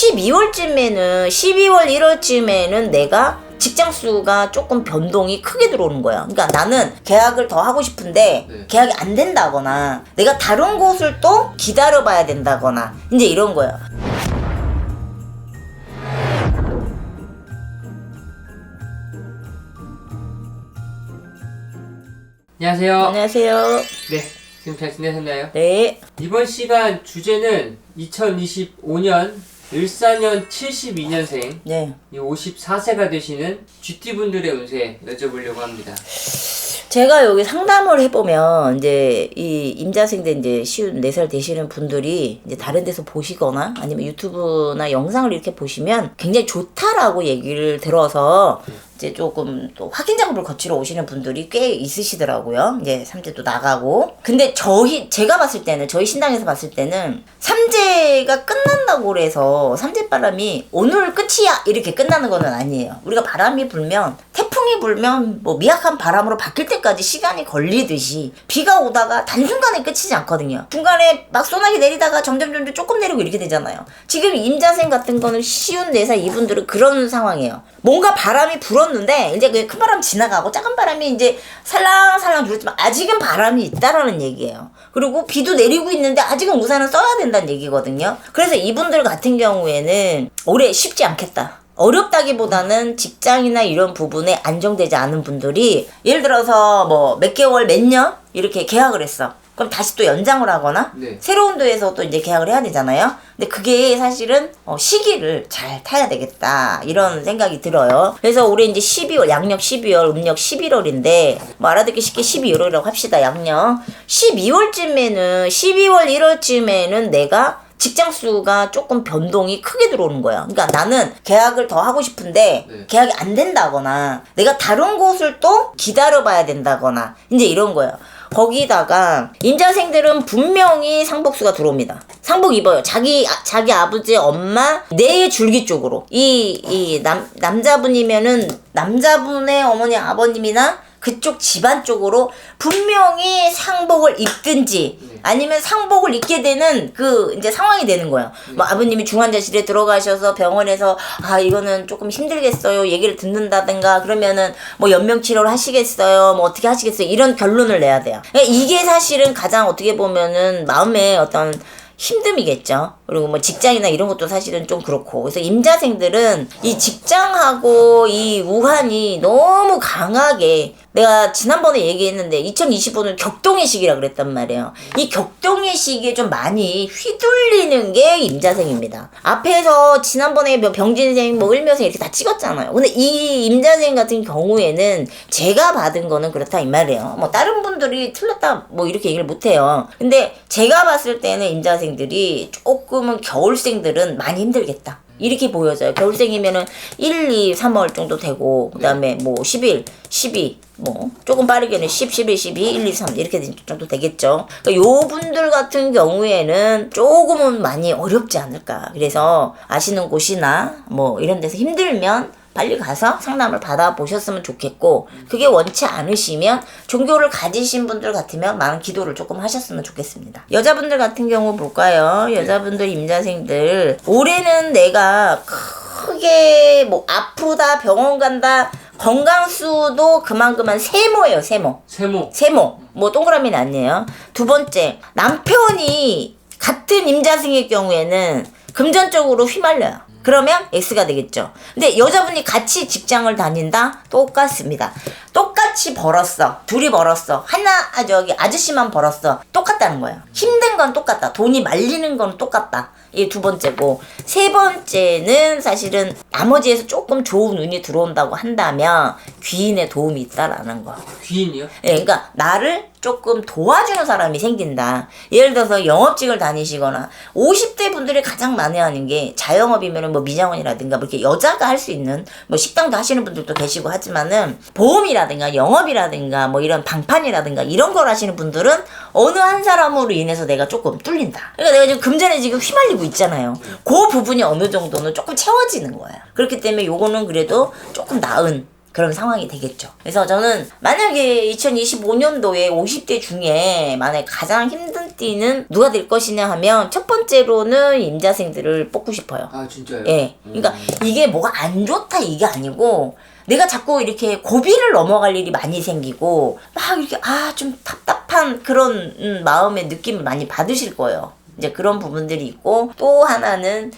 12월쯤에는 12월 1월쯤에는 내가 직장 수가 조금 변동이 크게 들어오는 거야. 그러니까 나는 계약을 더 하고 싶은데 계약이 안 된다거나 내가 다른 곳을 또 기다려봐야 된다거나 이제 이런 거야. 안녕하세요. 안녕하세요. 네, 지금 잘 지내셨나요? 네. 이번 시간 주제는 2025년 을사년 72년생 네. 54세가 되시는 GT분들의 운세 여쭤보려고 합니다. 제가 여기 상담을 해보면 이제 이 임자생대 이제 54살 되시는 분들이 이제 다른 데서 보시거나 아니면 유튜브나 영상을 이렇게 보시면 굉장히 좋다라고 얘기를 들어서 이제 조금 또 확인 작업을 거치러 오시는 분들이 꽤 있으시더라고요. 이제 삼재도 나가고. 근데 제가 봤을 때는, 저희 신당에서 봤을 때는 삼재가 끝난다고 그래서 삼재바람이 오늘 끝이야 이렇게 끝나는 건 아니에요. 우리가 바람이 불면, 태풍이 불면 뭐 미약한 바람으로 바뀔 때까지 시간이 걸리듯이 비가 오다가 단순간에 끝이지 않거든요. 중간에 막 소나기 내리다가 점점 조금 내리고 이렇게 되잖아요. 지금 임자생 같은 거는 54살 이분들은 그런 상황이에요. 뭔가 바람이 불었는데 이제 그 큰 바람 지나가고 작은 바람이 이제 살랑살랑 불었지만 아직은 바람이 있다라는 얘기예요. 그리고 비도 내리고 있는데 아직은 우산은 써야 된다는 얘기거든요. 그래서 이분들 같은 경우에는 올해 쉽지 않겠다. 어렵다기보다는 직장이나 이런 부분에 안정되지 않은 분들이 예를 들어서 뭐 몇 개월, 몇 년 이렇게 계약을 했어. 그럼 다시 또 연장을 하거나 새로운 데에서 또 이제 계약을 해야 되잖아요. 근데 그게 사실은 시기를 잘 타야 되겠다 이런 생각이 들어요. 그래서 올해 이제 12월, 양력 12월, 음력 11월인데 뭐 알아듣기 쉽게 12월이라고 합시다. 양력 12월쯤에는 12월 1월쯤에는 내가 직장 수가 조금 변동이 크게 들어오는 거야. 그러니까 나는 계약을 더 하고 싶은데 계약이 안 된다거나 내가 다른 곳을 또 기다려봐야 된다거나 이제 이런 거예요. 거기다가 임자생들은 분명히 상복수가 들어옵니다. 상복 입어요. 자기 아버지, 엄마, 내 줄기 쪽으로. 남자분이면은 남자분의 어머니, 아버님이나 그쪽 집안 쪽으로 분명히 상복을 입든지 아니면 상복을 입게 되는 그 이제 상황이 되는 거예요. 뭐 아버님이 중환자실에 들어가셔서 병원에서 이거는 조금 힘들겠어요 얘기를 듣는다든가 그러면은 뭐 연명 치료를 하시겠어요 뭐 어떻게 하시겠어요 이런 결론을 내야 돼요. 그러니까 이게 사실은 가장 어떻게 보면은 마음의 어떤 힘듦이겠죠. 그리고 뭐 직장이나 이런 것도 사실은 좀 그렇고. 그래서 임자생들은 이 직장하고 이 우한이 너무 강하게 내가 지난번에 얘기했는데 2025는 격동의 시기라 그랬단 말이에요. 이 격동의 시기에 좀 많이 휘둘리는 게 임자생입니다. 앞에서 지난번에 병진생, 뭐 을묘생 이렇게 다 찍었잖아요. 근데 이 임자생 같은 경우에는 제가 받은 거는 그렇다 이 말이에요. 뭐 다른 분들이 틀렸다 뭐 이렇게 얘기를 못해요. 근데 제가 봤을 때는 임자생들이 조금은 겨울생들은 많이 힘들겠다. 이렇게 보여져요. 겨울생이면은 1, 2, 3월 정도 되고, 그 다음에 뭐 11, 12, 뭐 조금 빠르게는 10, 11, 12, 1, 2, 3 이렇게 정도 되겠죠. 그러니까 요 분들 같은 경우에는 조금은 많이 어렵지 않을까. 그래서 아시는 곳이나 뭐 이런 데서 힘들면 빨리 가서 상담을 받아보셨으면 좋겠고, 그게 원치 않으시면 종교를 가지신 분들 같으면 많은 기도를 조금 하셨으면 좋겠습니다. 여자분들 같은 경우 볼까요? 여자분들 임자생들 올해는 내가 크게 뭐 아프다 병원 간다 건강수도 그만큼만 세모예요. 세모 뭐 동그라미는 아니에요. 두 번째, 남편이 같은 임자생의 경우에는 금전적으로 휘말려요. 그러면 X가 되겠죠. 근데 여자분이 같이 직장을 다닌다? 똑같습니다. 똑같이 벌었어. 둘이 벌었어. 아저씨만 벌었어. 똑같다는 거예요. 힘든 건 똑같다. 돈이 말리는 건 똑같다. 이게 두 번째고, 세 번째는 사실은 나머지에서 조금 좋은 운이 들어온다고 한다면 귀인의 도움이 있다라는 거. 귀인이요? 네, 그러니까 나를 조금 도와주는 사람이 생긴다. 예를 들어서 영업직을 다니시거나 50대 분들이 가장 많이 하는 게 자영업이면은 뭐 미장원이라든가 뭐 이렇게 여자가 할 수 있는 뭐 식당도 하시는 분들도 계시고 하지만은 보험이라든가 영업이라든가 뭐 이런 방판이라든가 이런 걸 하시는 분들은 어느 한 사람으로 인해서 내가 조금 뚫린다. 그러니까 내가 지금 금전에 지금 휘말리고 있잖아요. 그 부분이 어느 정도는 조금 채워지는 거예요. 그렇기 때문에 요거는 그래도 조금 나은 그런 상황이 되겠죠. 그래서 저는 만약에 2025년도에 50대 중에 만약에 가장 힘든 띠는 누가 될 것이냐 하면 첫 번째로는 임자생들을 뽑고 싶어요. 아 진짜요? 예. 그러니까 이게 뭐가 안 좋다 이게 아니고 내가 자꾸 이렇게 고비를 넘어갈 일이 많이 생기고 막 이렇게 좀 답답한 그런 마음의 느낌을 많이 받으실 거예요. 이제 그런 부분들이 있고 또 하나는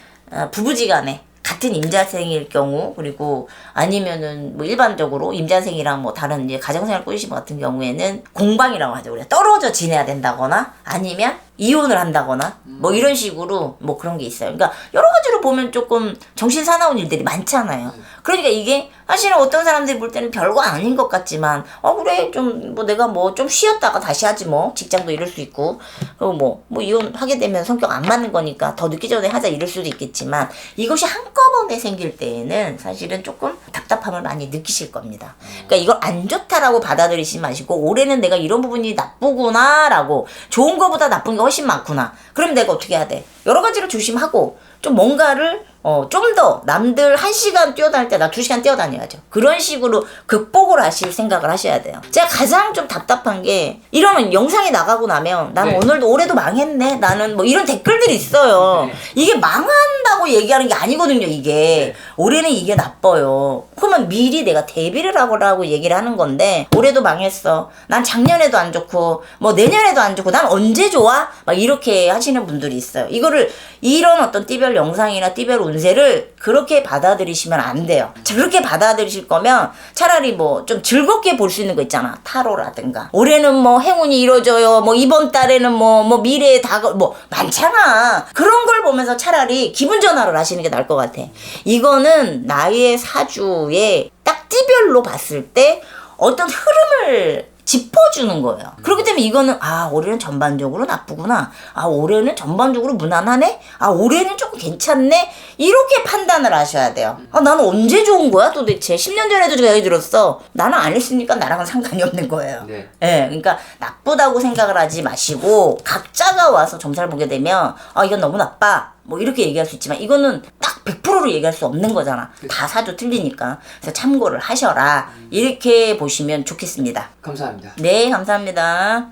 부부지간에 같은 임자생일 경우 그리고 아니면은 뭐 일반적으로 임자생이랑 뭐 다른 이제 가정생활 꾸리신 분 같은 경우에는 공방이라고 하죠. 우리가 떨어져 지내야 된다거나 아니면 이혼을 한다거나 뭐 이런 식으로 뭐 그런 게 있어요. 그러니까 여러 가지로 보면 조금 정신 사나운 일들이 많잖아요. 그러니까 이게 사실은 어떤 사람들이 볼 때는 별거 아닌 것 같지만 그래 좀 뭐 내가 뭐 좀 쉬었다가 다시 하지 뭐 직장도 이럴 수 있고 그리고 뭐 이혼하게 되면 성격 안 맞는 거니까 더 늦기 전에 하자 이럴 수도 있겠지만 이것이 한꺼번에 생길 때에는 사실은 조금 답답함을 많이 느끼실 겁니다. 그러니까 이걸 안 좋다라고 받아들이지 마시고 올해는 내가 이런 부분이 나쁘구나라고 좋은 거보다 나쁜 게 훨씬 많구나. 그럼 내가 어떻게 해야 돼? 여러 가지로 조심하고 좀 뭔가를 좀 더 남들 1시간 뛰어다닐 때 나 2시간 뛰어다녀야죠. 그런 식으로 극복을 하실 생각을 하셔야 돼요. 제가 가장 좀 답답한 게 이런 영상이 나가고 나면 나는 네. 오늘도 올해도 망했네. 나는 뭐 이런 댓글들이 있어요. 네. 이게 망한다고 얘기하는 게 아니거든요. 이게 네. 올해는 이게 나빠요. 그러면 미리 내가 대비를 하고 얘기를 하는 건데 올해도 망했어. 난 작년에도 안 좋고 뭐 내년에도 안 좋고 난 언제 좋아? 막 이렇게 하시는 분들이 있어요. 이거를 이런 어떤 띠별 영상이나 띠별 운세를 그렇게 받아들이시면 안 돼요. 자, 그렇게 받아들이실 거면 차라리 뭐 좀 즐겁게 볼 수 있는 거 있잖아. 타로라든가. 올해는 뭐 행운이 이루어져요. 뭐 이번 달에는 뭐 미래에 뭐 많잖아. 그런 걸 보면서 차라리 기분 전환을 하시는 게 나을 것 같아. 이거는 나의 사주에 딱 띠별로 봤을 때 어떤 흐름을 짚어주는 거예요. 그렇기 때문에 이거는 올해는 전반적으로 나쁘구나. 올해는 전반적으로 무난하네. 올해는 조금 괜찮네. 이렇게 판단을 하셔야 돼요. 나는 언제 좋은 거야 도대체? 10년 전에도 제가 얘기 들었어. 나는 안 했으니까 나랑은 상관이 없는 거예요. 네. 예, 그러니까 나쁘다고 생각을 하지 마시고 각자가 와서 점사를 보게 되면 이건 너무 나빠. 뭐 이렇게 얘기할 수 있지만 이거는 딱 100%로 얘기할 수 없는 거잖아. 다 사주 틀리니까. 그래서 참고를 하셔라. 이렇게 보시면 좋겠습니다. 감사합니다. 네, 감사합니다.